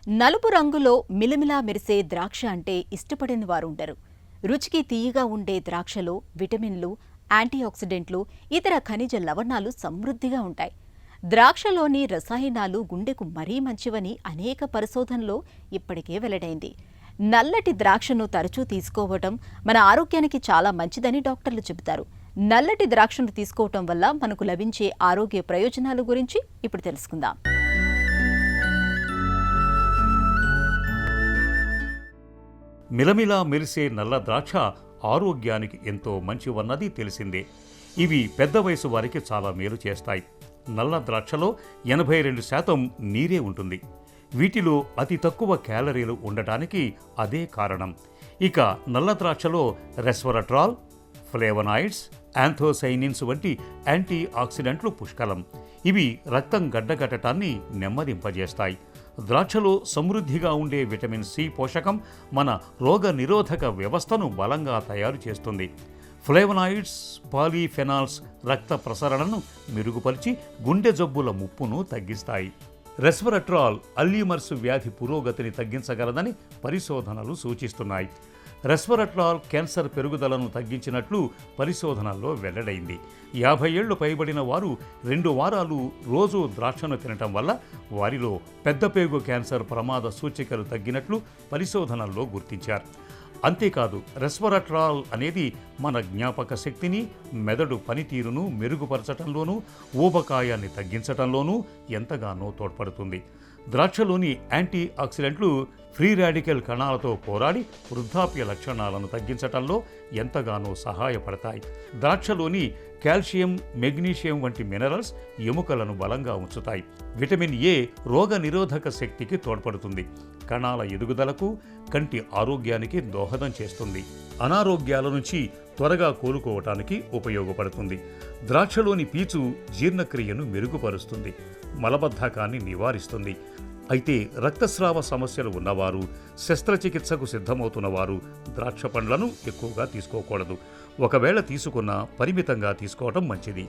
నలుపు రంగులో మిలమిలా మెరిసే ద్రాక్ష అంటే ఇష్టపడని వారుండరు. రుచికి తీయగా ఉండే ద్రాక్షలో విటమిన్లు, యాంటీఆక్సిడెంట్లు, ఇతర ఖనిజ లవణాలు సమృద్ధిగా ఉంటాయి. ద్రాక్షలోని రసాయనాలు గుండెకు మరీ మంచివని అనేక పరిశోధనలో ఇప్పటికే వెల్లడైంది. నల్లటి ద్రాక్షను తరచూ తీసుకోవటం మన ఆరోగ్యానికి చాలా మంచిదని డాక్టర్లు చెబుతారు. నల్లటి ద్రాక్షను తీసుకోవటం వల్ల మనకు లభించే ఆరోగ్య ప్రయోజనాల గురించి ఇప్పుడు తెలుసుకుందాం. మిలమిలా మెరిసే నల్ల ద్రాక్ష ఆరోగ్యానికి ఎంతో మంచివన్నది తెలిసిందే. ఇవి పెద్ద వయసు వారికి చాలా మేలు చేస్తాయి. నల్ల ద్రాక్షలో 82% నీరే ఉంటుంది. వీటిలో అతి తక్కువ క్యాలరీలు ఉండటానికి అదే కారణం. ఇక నల్ల ద్రాక్షలో రెస్వరట్రాల్, ఫ్లేవనాయిడ్స్, యాంథోసైనిన్స్ వంటి యాంటీ ఆక్సిడెంట్లు పుష్కలం. ఇవి రక్తం గడ్డగట్టడాన్ని నెమ్మదింపజేస్తాయి. ద్రాక్షలో సమృద్ధిగా ఉండే విటమిన్ సి పోషకం మన రోగ నిరోధక వ్యవస్థను బలంగా తయారు చేస్తుంది. ఫ్లేవనాయిడ్స్, పాలీఫెనాల్స్ రక్త ప్రసరణను మెరుగుపరిచి గుండె జబ్బుల ముప్పును తగ్గిస్తాయి. రెస్వరట్రాల్ అల్జీమర్స్ వ్యాధి పురోగతిని తగ్గించగలదని పరిశోధనలు సూచిస్తున్నాయి. రెస్వరట్రాల్ క్యాన్సర్ పెరుగుదలను తగ్గించినట్లు పరిశోధనల్లో వెల్లడైంది. 50 ఏళ్లు పైబడిన వారు 2 వారాలు రోజు ద్రాక్షను తినటం వల్ల వారిలో పెద్దపేగు క్యాన్సర్ ప్రమాద సూచికలు తగ్గినట్లు పరిశోధనల్లో గుర్తించారు. అంతేకాదు, రెస్వరట్రాల్ అనేది మన జ్ఞాపక శక్తిని, మెదడు పనితీరును మెరుగుపరచటంలోనూ, ఊబకాయాన్ని తగ్గించటంలోనూ ఎంతగానో తోడ్పడుతుంది. ద్రాక్షలోని యాంటీ ఆక్సిడెంట్లు ఫ్రీ రాడికల్ కణాలతో పోరాడి వృద్ధాప్య లక్షణాలను తగ్గించటంలో ఎంతగానో సహాయపడతాయి. ద్రాక్షలోని కాల్షియం, మెగ్నీషియం వంటి మినరల్స్ ఎముకలను బలంగా ఉంచుతాయి. విటమిన్ ఏ రోగ నిరోధక శక్తికి తోడ్పడుతుంది. కణాల ఎదుగుదలకు, కంటి ఆరోగ్యానికి దోహదం చేస్తుంది. అనారోగ్యాల నుంచి త్వరగా కోలుకోవటానికి ఉపయోగపడుతుంది. ద్రాక్షలోని పీచు జీర్ణక్రియను మెరుగుపరుస్తుంది, మలబద్ధకాన్ని నివారిస్తుంది. అయితే రక్తస్రావ సమస్యలు ఉన్నవారు, శస్త్రచికిత్సకు సిద్ధమవుతున్నవారు ద్రాక్ష పండ్లను ఎక్కువగా తీసుకోకూడదు. ఒకవేళ తీసుకున్నా పరిమితంగా తీసుకోవటం మంచిది.